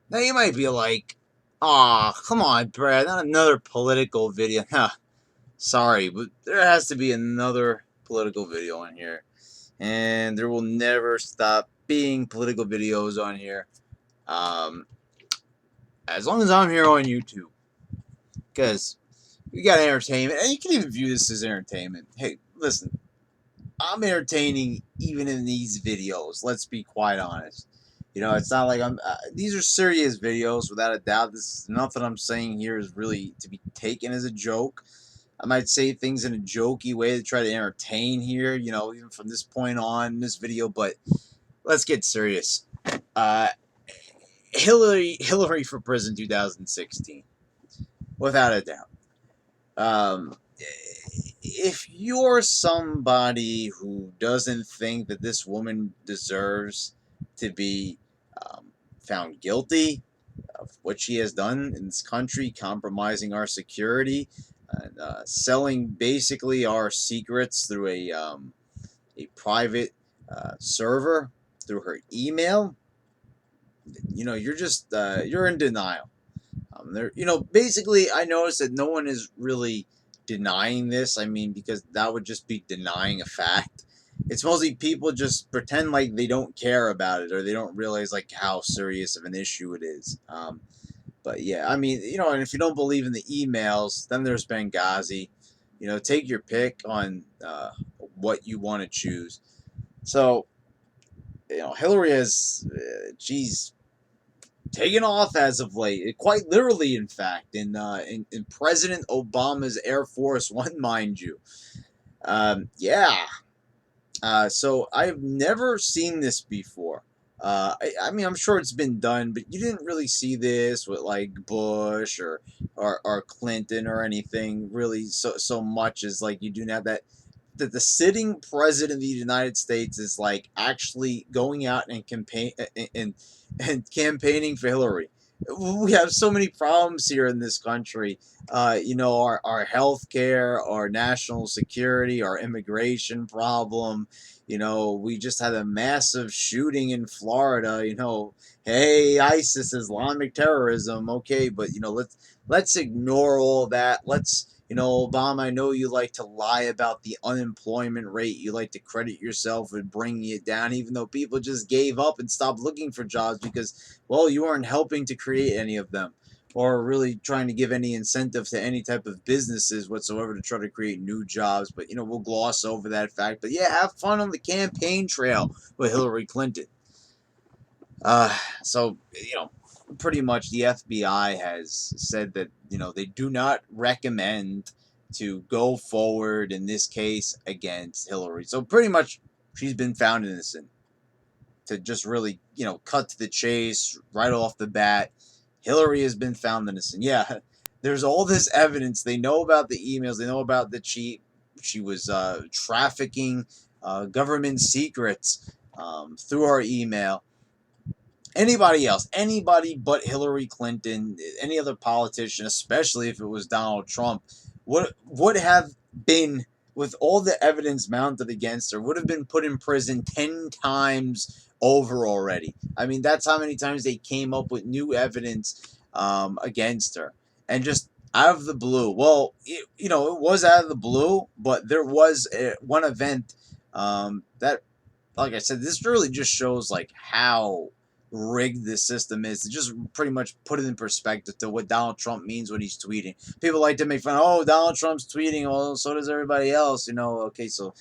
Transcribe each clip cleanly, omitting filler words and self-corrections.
Now you might be like, "Aw, come on, Brad, not another political video." Huh, sorry, but there has to be another political video on here. And there will never stop being political videos on here. Um, as long as I'm here on YouTube. Because we got entertainment, and you can even view this as entertainment. Hey, listen, I'm entertaining even in these videos. Let's be quite honest. You know, it's not like I'm. These are serious videos, without a doubt. This is nothing I'm saying here is really to be taken as a joke. I might say things in a jokey way to try to entertain here. You know, even from this point on in this video. But let's get serious. Uh, Hillary for president 2016, without a doubt. If you're somebody who doesn't think that this woman deserves to be found guilty of what she has done in this country, compromising our security, and selling basically our secrets through a private server through her email, you know, you're just you're in denial. There, you know, basically, I noticed that no one is really denying this. I mean, because that would just be denying a fact. It's mostly people just pretend like they don't care about it or they don't realize like how serious of an issue it is. But yeah, I mean, you know, and if you don't believe in the emails, then there's Benghazi. You know, take your pick on what you want to choose. So, you know, Hillary has, she's taken off as of late, quite literally, in fact, in President Obama's Air Force One, mind you. Yeah. So I've never seen this before. I mean, I'm sure it's been done, but you didn't really see this with like Bush or Clinton or anything really so much as like you do now that the sitting president of the United States is like actually going out and and campaigning for Hillary. We have so many problems here in this country. You know, our health care, our national security, our immigration problem. You know, we just had a massive shooting in Florida. You know, hey, ISIS, Islamic terrorism. Okay, but you know, let's ignore all that. Let's, you know, Obama, I know you like to lie about the unemployment rate. You like to credit yourself with bringing it down, even though people just gave up and stopped looking for jobs because, well, you weren't helping to create any of them or really trying to give any incentive to any type of businesses whatsoever to try to create new jobs. But, you know, we'll gloss over that fact. But yeah, have fun on the campaign trail with Hillary Clinton. So, you know, pretty much the FBI has said that, you know, they do not recommend to go forward in this case against Hillary. So pretty much she's been found innocent. To just really, you know, cut to the chase right off the bat, Hillary has been found innocent. Yeah, there's all this evidence. They know about the emails. They know about that she was trafficking government secrets through our email. Anybody else, anybody but Hillary Clinton, any other politician, especially if it was Donald Trump, would have been, with all the evidence mounted against her, would have been put in prison 10 times over already. I mean, that's how many times they came up with new evidence against her. And just out of the blue, well, you know, it was out of the blue, but there was one event that, like I said, this really just shows like how rigged this system is. To just pretty much put it in perspective to what Donald Trump means when he's tweeting. People like to make fun. Oh, Donald Trump's tweeting. Well, so does everybody else. You know. Okay, so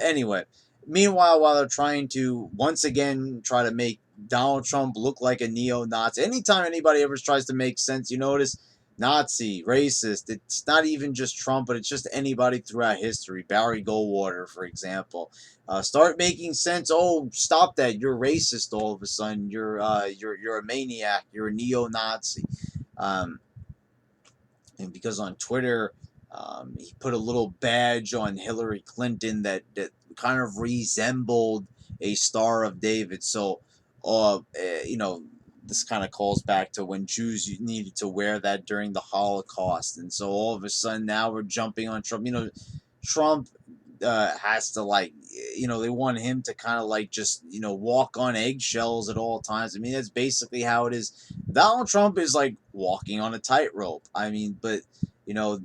anyway. Meanwhile, while they're trying to once again try to make Donald Trump look like a neo-Nazi, anytime anybody ever tries to make sense, you notice Nazi, racist. It's not even just Trump, but it's just anybody throughout history. Barry Goldwater, for example. Start making sense. Oh, stop that! You're racist. All of a sudden, you're a maniac. You're a neo-Nazi. Um, and because on Twitter, he put a little badge on Hillary Clinton that kind of resembled a Star of David. So, you know, this kind of calls back to when Jews needed to wear that during the Holocaust, and so all of a sudden now we're jumping on Trump. You know, Trump has to like, they want him to kind of like just walk on eggshells at all times. I mean, that's basically how it is. Donald Trump is like walking on a tightrope. I mean, but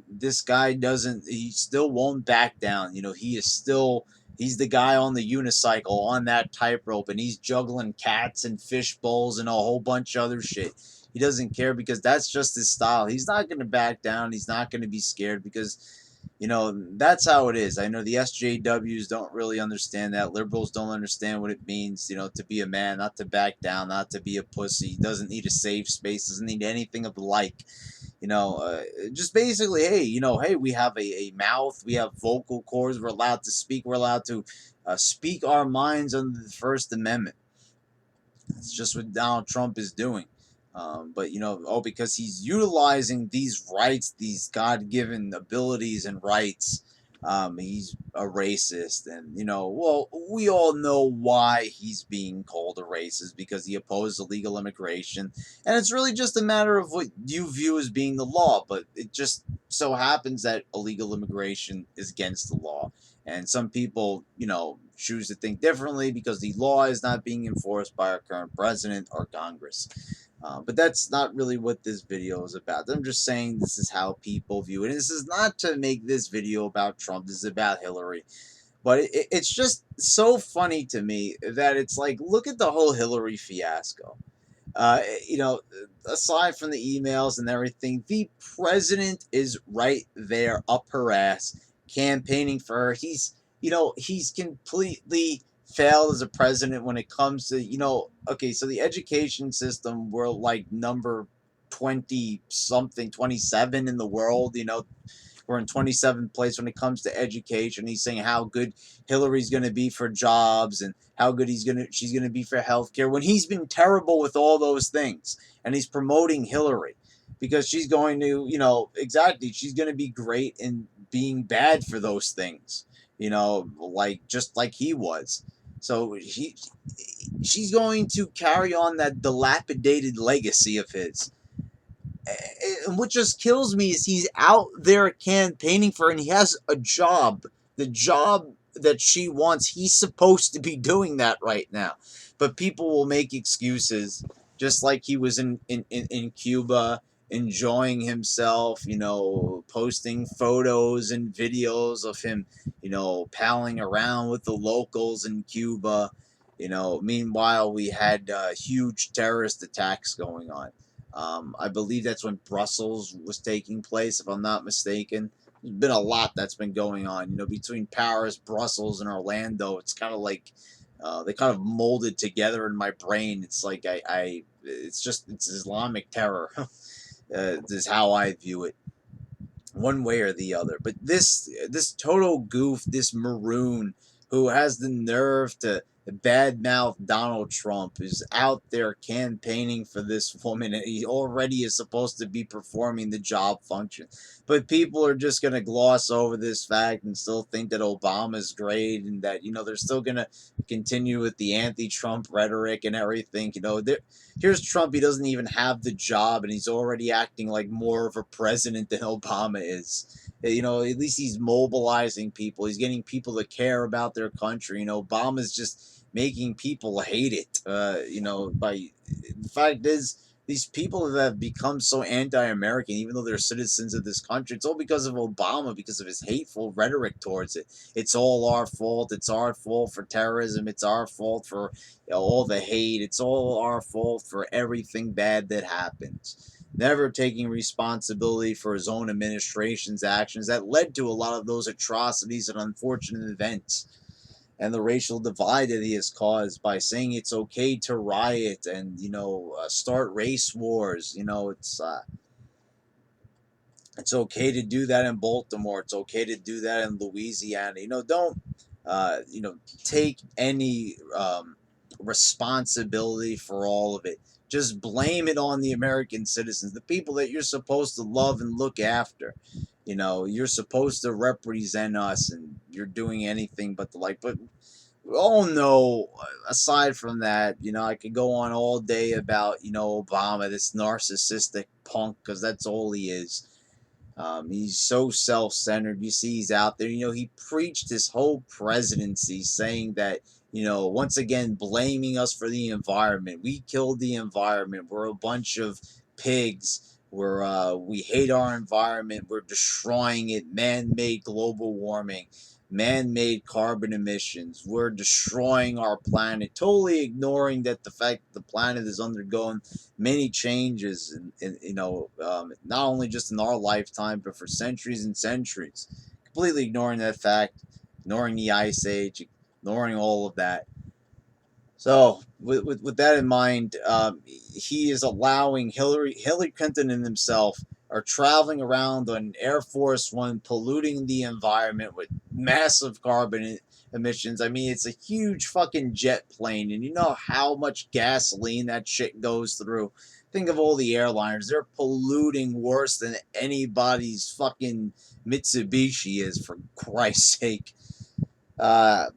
this guy doesn't. He still won't back down. He is still. He's the guy on the unicycle on that tightrope, and he's juggling cats and fish bowls and a whole bunch of other shit. He doesn't care because that's just his style. He's not going to back down. He's not going to be scared because that's how it is. I know the SJWs don't really understand that. Liberals don't understand what it means, to be a man, not to back down, not to be a pussy. He doesn't need a safe space, doesn't need anything of the like. Just basically, hey, we have a mouth, we have vocal cords, we're allowed to speak, we're allowed to speak our minds under the First Amendment. That's just what Donald Trump is doing. But because he's utilizing these rights, these God-given abilities and rights, he's a racist. And well, we all know why he's being called a racist, because he opposed illegal immigration, and it's really just a matter of what you view as being the law. But it just so happens that illegal immigration is against the law, and some people, choose to think differently because the law is not being enforced by our current president or Congress. But that's not really what this video is about. I'm just saying this is how people view it. And this is not to make this video about Trump. This is about Hillary. But it's just so funny to me that it's like, look at the whole Hillary fiasco. Uh, you know, Aside from the emails and everything, the president is right there up her ass, campaigning for her. He's completely failed as a president when it comes to, okay, so the education system, we're like number 20 something, 27 in the world, we're in 27th place when it comes to education. He's saying how good Hillary's going to be for jobs and how good she's going to be for healthcare, when he's been terrible with all those things. And he's promoting Hillary because she's going to, exactly, she's going to be great in being bad for those things, just like he was. So she's going to carry on that dilapidated legacy of his. And what just kills me is he's out there campaigning for her, and he has a job. The job that she wants, he's supposed to be doing that right now. But people will make excuses, just like he was in Cuba, enjoying himself, posting photos and videos of him, palling around with the locals in Cuba. Meanwhile, we had huge terrorist attacks going on. I believe that's when Brussels was taking place, if I'm not mistaken. There's been a lot that's been going on, between Paris, Brussels, and Orlando. It's kind of like they kind of molded together in my brain. It's like it's Islamic terror. This is how I view it, one way or the other. But this total goof, this maroon, who has the nerve to badmouth Donald Trump, is out there campaigning for this woman, and he already is supposed to be performing the job function. But people are just going to gloss over this fact and still think that Obama's great, and that, they're still going to continue with the anti-Trump rhetoric and everything. Here's Trump. He doesn't even have the job, and he's already acting like more of a president than Obama is. At least he's mobilizing people. He's getting people to care about their country. Obama's just making people hate it. By the fact is, these people that have become so anti-American, even though they're citizens of this country, it's all because of Obama, because of his hateful rhetoric towards it. It's all our fault. It's our fault for terrorism. It's our fault for all the hate. It's all our fault for everything bad that happens. Never taking responsibility for his own administration's actions that led to a lot of those atrocities and unfortunate events, and the racial divide that he has caused by saying it's okay to riot and start race wars. It's okay to do that in Baltimore. It's okay to do that in Louisiana. Don't take any responsibility for all of it. Just blame it on the American citizens, the people that you're supposed to love and look after. You're supposed to represent us, and you're doing anything but the like. But we all know, aside from that, I could go on all day about, Obama, this narcissistic punk, because that's all he is. He's so self-centered. You see, he's out there. He preached his whole presidency saying that, once again, blaming us for the environment. We killed the environment. We're a bunch of pigs. We hate our environment. We're destroying it. Man-made global warming, man-made carbon emissions. We're destroying our planet, totally ignoring that the fact that the planet is undergoing many changes, not only just in our lifetime, but for centuries and centuries. Completely ignoring that fact, ignoring the ice age, ignoring all of that. So, with that in mind, he is allowing Hillary Clinton and himself are traveling around on Air Force One, polluting the environment with massive carbon emissions. I mean, it's a huge fucking jet plane, and you know how much gasoline that shit goes through. Think of all the airliners; they're polluting worse than anybody's fucking Mitsubishi is, for Christ's sake.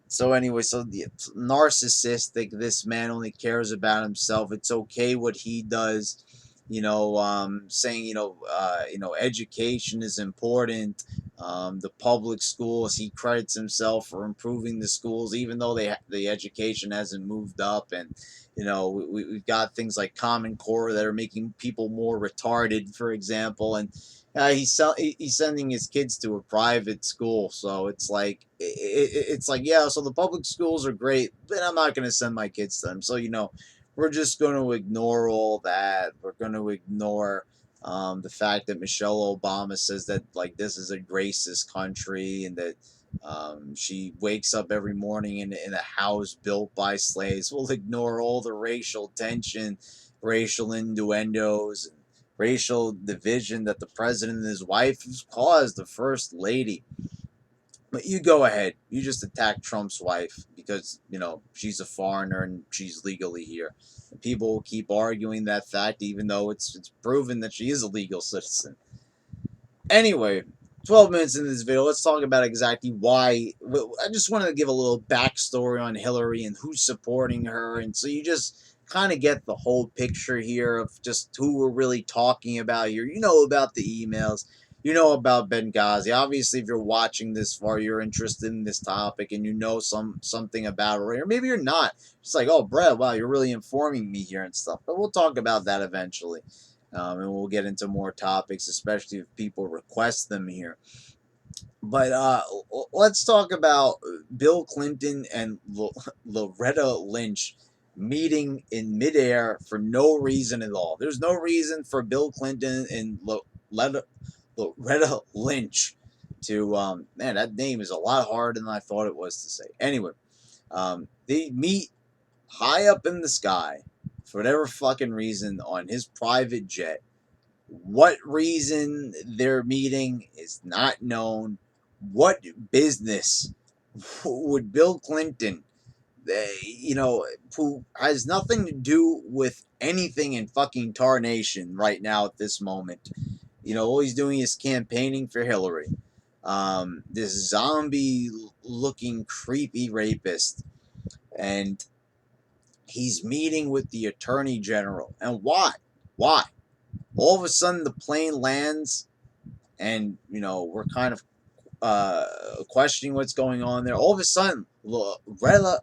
So anyway, so the narcissistic, this man only cares about himself. It's okay what he does, saying, education is important. The public schools, he credits himself for improving the schools, even though the education hasn't moved up. And, we've got things like Common Core that are making people more retarded, for example. And he's sending his kids to a private school, so it's like, yeah, so the public schools are great, but I'm not going to send my kids to them. So we're just going to ignore all that. We're going to ignore the fact that Michelle Obama says that, like, this is a racist country, and that she wakes up every morning in a house built by slaves. We'll ignore all the racial tension, racial innuendos, racial division that the president and his wife has caused, the first lady. But you go ahead. You just attack Trump's wife because, she's a foreigner and she's legally here. And people will keep arguing that fact, even though it's proven that she is a legal citizen. Anyway, 12 minutes into this video, let's talk about exactly why. I just wanted to give a little backstory on Hillary and who's supporting her. And so you just kind of get the whole picture here of just who we're really talking about here. You know about the emails. You know about Benghazi. Obviously, if you're watching this far, you're interested in this topic and you know something about it. Or maybe you're not. It's like, oh, Brett, wow, you're really informing me here and stuff. But we'll talk about that eventually. And we'll get into more topics, especially if people request them here. But let's talk about Bill Clinton and Loretta Lynch meeting in midair for no reason at all. There's no reason for Bill Clinton and Loretta Lynch to, man, that name is a lot harder than I thought it was to say. Anyway, they meet high up in the sky for whatever fucking reason on his private jet. What reason they're meeting is not known. What business would Bill Clinton, who has nothing to do with anything in fucking tarnation right now at this moment, all he's doing is campaigning for Hillary. This zombie-looking creepy rapist, and he's meeting with the attorney general. And why? Why? All of a sudden, the plane lands, and we're kind of questioning what's going on there. All of a sudden, Loretta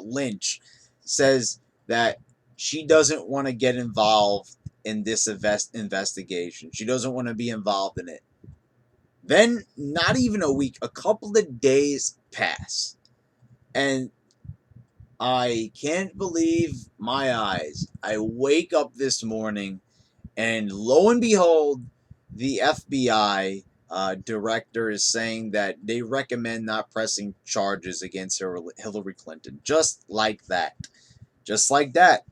Lynch says that she doesn't want to get involved in this investigation. She doesn't want to be involved in it. Then, not even a week, a couple of days pass, and I can't believe my eyes. I wake up this morning, and lo and behold, the FBI director is saying that they recommend not pressing charges against Hillary Clinton. Just like that. Just like that.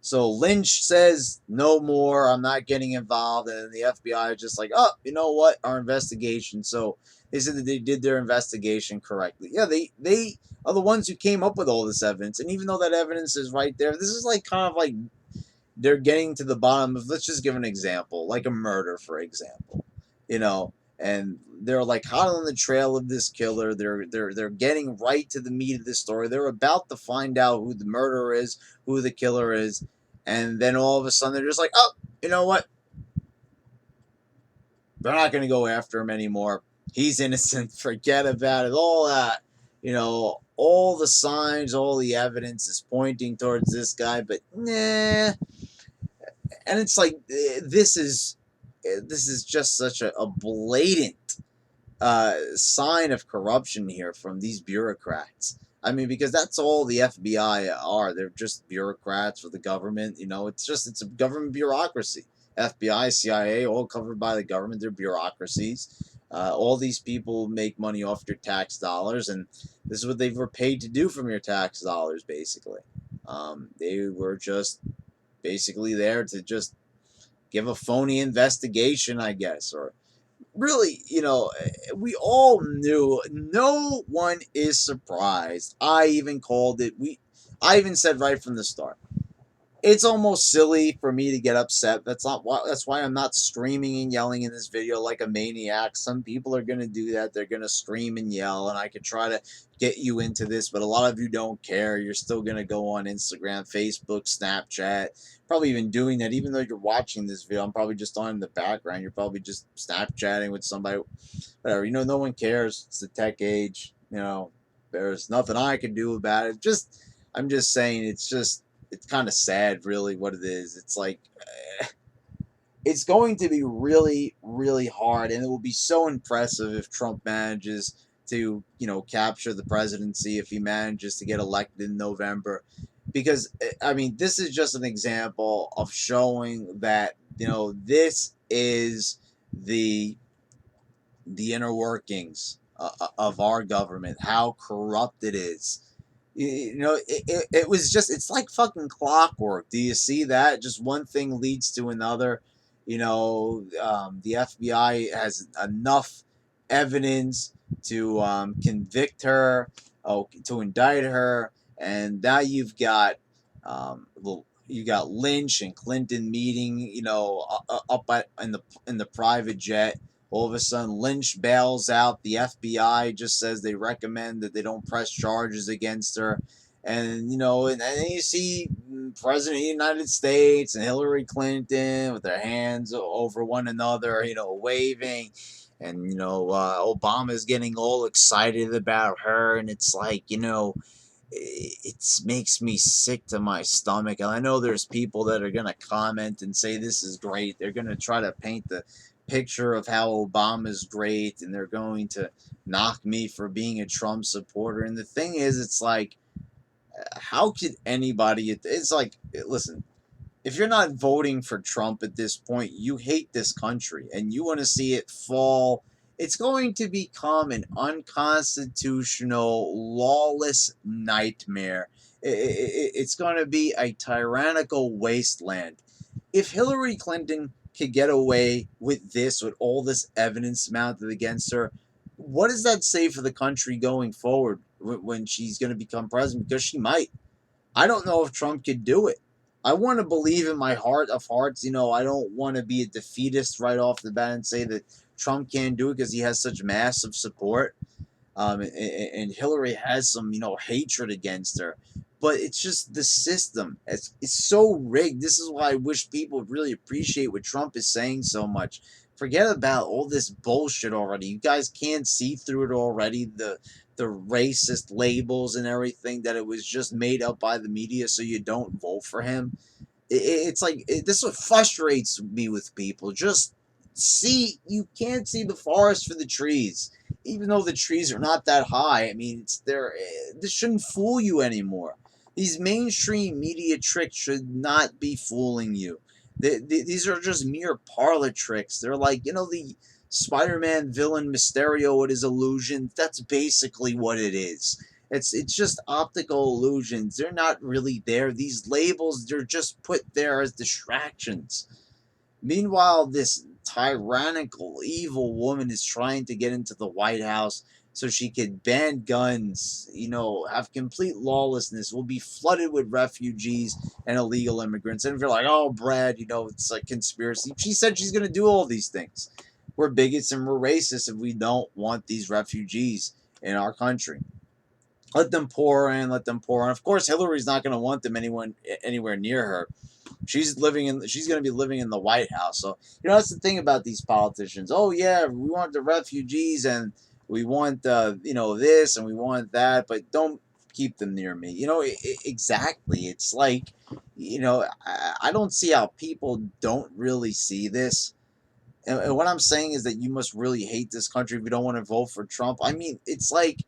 So Lynch says, no more, I'm not getting involved. And the FBI is just like, oh, you know what? Our investigation. So they said that they did their investigation correctly. Yeah, they are the ones who came up with all this evidence. And even though that evidence is right there, this is like kind of like they're getting to the bottom of, let's just give an example, like a murder, for example, and they're like hot on the trail of this killer. They're getting right to the meat of the story. They're about to find out who the murderer is, who the killer is, and then all of a sudden they're just like, oh, you know what? They're not going to go after him anymore. He's innocent. Forget about it. All that, all the signs, all the evidence is pointing towards this guy, but nah. And it's like this is just such a blatant sign of corruption here from these bureaucrats. I mean, because that's all the FBI are. They're just bureaucrats for the government. It's a government bureaucracy. FBI, CIA, all covered by the government. They're bureaucracies. All these people make money off your tax dollars, and this is what they were paid to do from your tax dollars, basically. They were just basically there to just give a phony investigation, I guess, or really, we all knew. No one is surprised. I even called it. I even said right from the start. It's almost silly for me to get upset. That's why I'm not screaming and yelling in this video like a maniac. Some people are gonna do that. They're gonna scream and yell, and I could try to get you into this, but a lot of you don't care. You're still gonna go on Instagram, Facebook, Snapchat, probably even doing that. Even though you're watching this video, I'm probably just on in the background. You're probably just Snapchatting with somebody. Whatever. No one cares. It's the tech age. There's nothing I can do about it. I'm just saying. It's kind of sad, really, what it is. It's like, it's going to be really, really hard, and it will be so impressive if Trump manages to, capture the presidency, if he manages to get elected in November. Because, I mean, this is just an example of showing that, this is the inner workings of our government, how corrupt it is. It was just, it's like fucking clockwork. Do you see that? Just one thing leads to another. The FBI has enough evidence to convict her, to indict her, and now you got Lynch and Clinton meeting, up in the private jet. All of a sudden, Lynch bails out. The FBI just says they recommend that they don't press charges against her. And, and then you see President of the United States and Hillary Clinton with their hands over one another, waving. And, Obama's getting all excited about her. And it's like, it makes me sick to my stomach. And I know there's people that are going to comment and say this is great. They're going to try to paint the picture of how Obama's great, and they're going to knock me for being a Trump supporter. And the thing is, it's like, how could anybody? It's like, listen, if you're not voting for Trump at this point, you hate this country and you want to see it fall. It's going to become an unconstitutional, lawless nightmare. It's going to be a tyrannical wasteland. If Hillary Clinton could get away with this, with all this evidence mounted against her, what does that say for the country going forward when she's going to become president? Because she might. I don't know if Trump could do it. I want to believe in my heart of hearts. I don't want to be a defeatist right off the bat and say that Trump can't do it because he has such massive support. And Hillary has some, hatred against her. But it's just the system. It's so rigged. This is why I wish people would really appreciate what Trump is saying so much. Forget about all this bullshit already. You guys can't see through it already. The racist labels and everything, that it was just made up by the media so you don't vote for him. It's like, this is what frustrates me with people. Just you can't see the forest for the trees, even though the trees are not that high. I mean, it's there. This shouldn't fool you anymore. These mainstream media tricks should not be fooling you. These are just mere parlor tricks. They're like, the Spider-Man villain Mysterio with his illusions. That's basically what it is. It's just optical illusions. They're not really there. These labels, they're just put there as distractions. Meanwhile, this tyrannical, evil woman is trying to get into the White House so she could ban guns, have complete lawlessness. We'll be flooded with refugees and illegal immigrants. And if you're like, oh, Brad, it's like conspiracy. She said she's going to do all these things. We're bigots and we're racist if we don't want these refugees in our country. Let them pour in, let them pour in. Of course, Hillary's not going to want them anywhere near her. She's going to be living in the White House. So, that's the thing about these politicians. Oh yeah, we want the refugees, and we want this, and we want that, but don't keep them near me. Exactly. It's like, I don't see how people don't really see this. And what I'm saying is that you must really hate this country if you don't want to vote for Trump. I mean, it's like,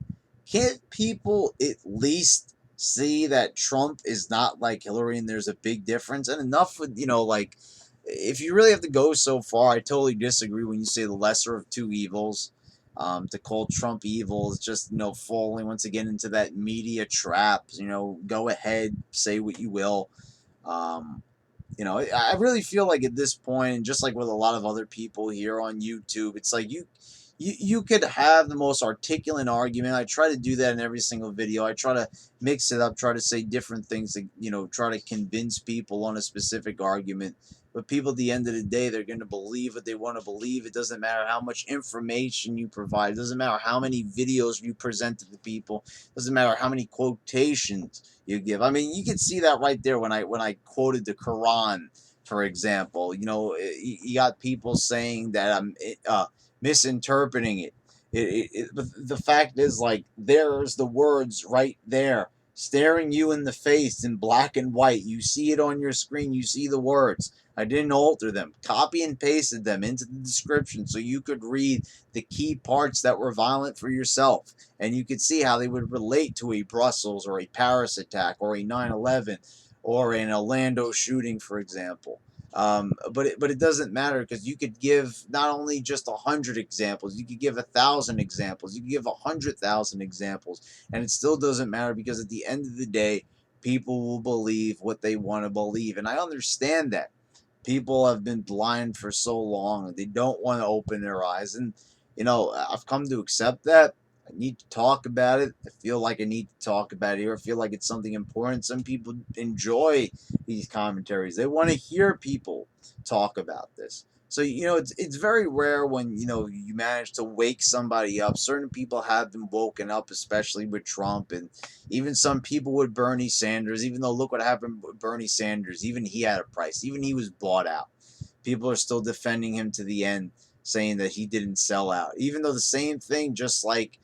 can't people at least see that Trump is not like Hillary and there's a big difference? And enough with, like, if you really have to go so far, I totally disagree when you say the lesser of two evils. To call Trump evil is just, falling once again into that media trap. Go ahead, say what you will. Um, I really feel like at this point, and just like with a lot of other people here on YouTube, it's like you could have the most articulate argument. I try to do that in every single video. I try to mix it up, try to say different things, try to convince people on a specific argument. But people, at the end of the day, they're going to believe what they want to believe. It doesn't matter how much information you provide. It doesn't matter how many videos you present to the people. It doesn't matter how many quotations you give. I mean, you can see that right there when I quoted the Quran, for example. You got people saying that I'm misinterpreting it. The fact is, like, there's the words right there, staring you in the face in black and white. You see it on your screen. You see the words. I didn't alter them. Copy and pasted them into the description so you could read the key parts that were violent for yourself. And you could see how they would relate to a Brussels or a Paris attack or a 9/11 or an Orlando shooting, for example. But it doesn't matter, because you could give not only just 100 examples, you could give 1,000 examples, you could give 100,000 examples, and it still doesn't matter, because at the end of the day, people will believe what they want to believe, and I understand that. People have been blind for so long, they don't want to open their eyes, and I've come to accept that. I need to talk about it. I feel like I need to talk about it here. I feel like it's something important. Some people enjoy these commentaries. They want to hear people talk about this. So it's very rare when you manage to wake somebody up. Certain people have been woken up, especially with Trump, and even some people with Bernie Sanders. Even though, look what happened with Bernie Sanders. Even he had a price. Even he was bought out. People are still defending him to the end, saying that he didn't sell out. Even though the same thing, just like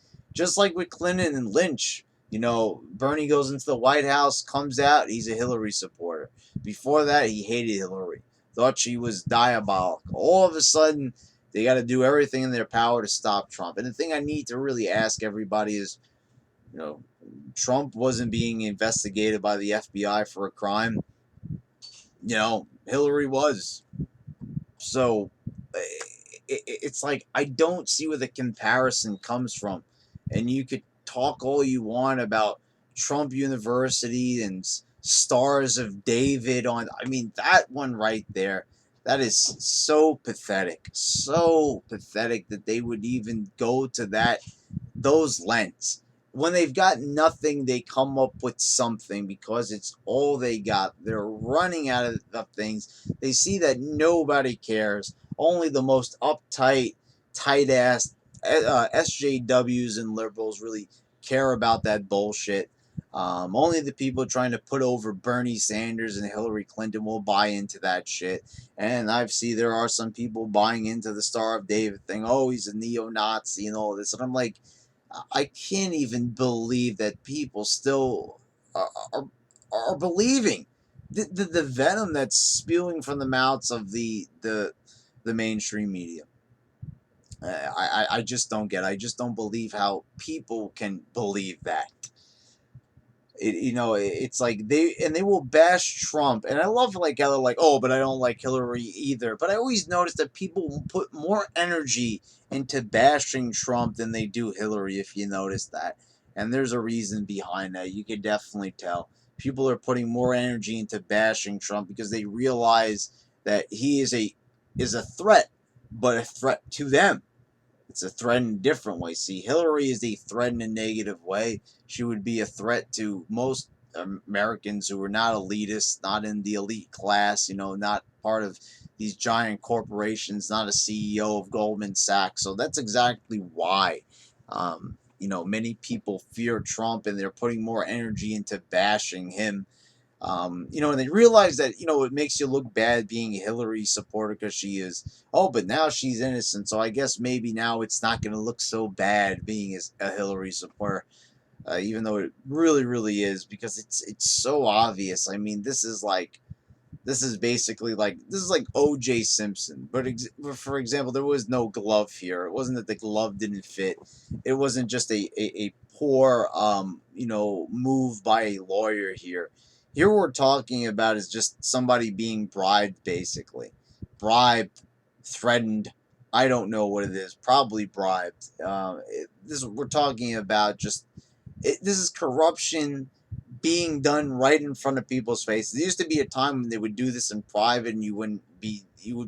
with Clinton and Lynch, Bernie goes into the White House, comes out, he's a Hillary supporter. Before that, he hated Hillary, thought she was diabolical. All of a sudden, they got to do everything in their power to stop Trump. And the thing I need to really ask everybody is, Trump wasn't being investigated by the FBI for a crime. Hillary was. So it's like, I don't see where the comparison comes from. And you could talk all you want about Trump University and Stars of David on. I mean, that one right there, that is so pathetic that they would even go to those lengths. When they've got nothing, they come up with something because it's all they got. They're running out of things. They see that nobody cares. Only the most uptight, tight ass SJWs and liberals really care about that bullshit. Only the people trying to put over Bernie Sanders and Hillary Clinton will buy into that shit. And I see there are some people buying into the Star of David thing. Oh, he's a neo-Nazi and all this. And I'm like, I can't even believe that people still are believing the venom that's spewing from the mouths of the mainstream media. I just don't get it. I just don't believe how people can believe that. It's like they will bash Trump, and I love like how they're like, oh, but I don't like Hillary either. But I always notice that people will put more energy into bashing Trump than they do Hillary, if you notice that. And there's a reason behind that. You can definitely tell. People are putting more energy into bashing Trump because they realize that he is a threat, but a threat to them. It's a threat in a different way. See, Hillary is a threat in a negative way. She would be a threat to most Americans who are not elitists, not in the elite class, not part of these giant corporations, not a CEO of Goldman Sachs. So that's exactly why, many people fear Trump, and they're putting more energy into bashing him. And they realize that it makes you look bad being a Hillary supporter because she is. Oh, but now she's innocent, so I guess maybe now it's not going to look so bad being a Hillary supporter, even though it really, really is because it's so obvious. I mean, this is basically like O.J. Simpson, but for example, there was no glove here. It wasn't that the glove didn't fit. It wasn't just a poor move by a lawyer here. Here we're talking about is just somebody being bribed, basically, bribed, threatened. I don't know what it is. Probably bribed. This we're talking about just this is corruption being done right in front of people's faces. There used to be a time when they would do this in private, and you would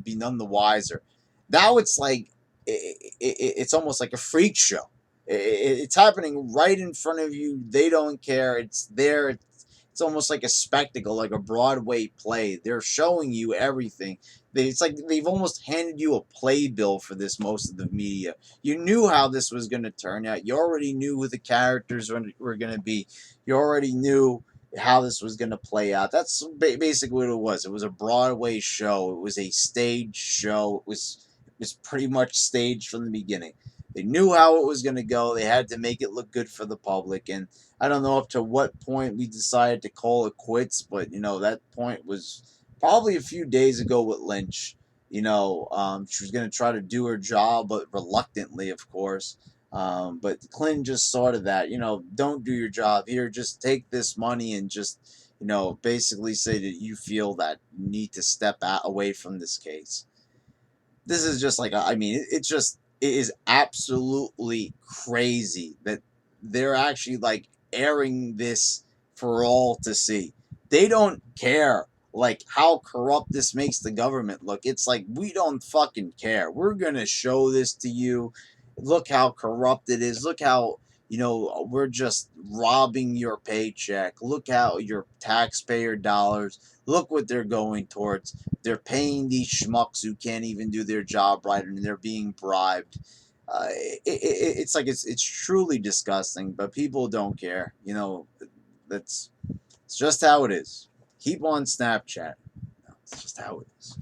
be none the wiser. Now it's like it's almost like a freak show. It's happening right in front of you. They don't care. It's there. It's almost like a spectacle, like a Broadway play. They're showing you everything. It's like they've almost handed you a playbill for this. Most of the media, you knew how this was going to turn out. You already knew who the characters were going to be. You already knew how this was going to play out. That's basically what it was. It was a Broadway show. It was a stage show. It was pretty much staged from the beginning. They knew how it was going to go. They had to make it look good for the public. And I don't know up to what point we decided to call it quits, but that point was probably a few days ago with Lynch. She was going to try to do her job, but reluctantly, of course. But Clinton just sort of that, don't do your job here. Just take this money and just, basically say that you feel that you need to step out away from this case. This is just like, I mean, it is absolutely crazy that they're actually like airing this for all to see. They don't care like how corrupt this makes the government look. It's like we don't fucking care. We're gonna show this to you. Look how corrupt it is. Look how we're just robbing your paycheck. Look how your taxpayer dollars. Look what they're going towards. They're paying these schmucks who can't even do their job right, and they're being bribed. It's like it's truly disgusting, but people don't care. That's it's just how it is. Keep on Snapchat. It's just how it is.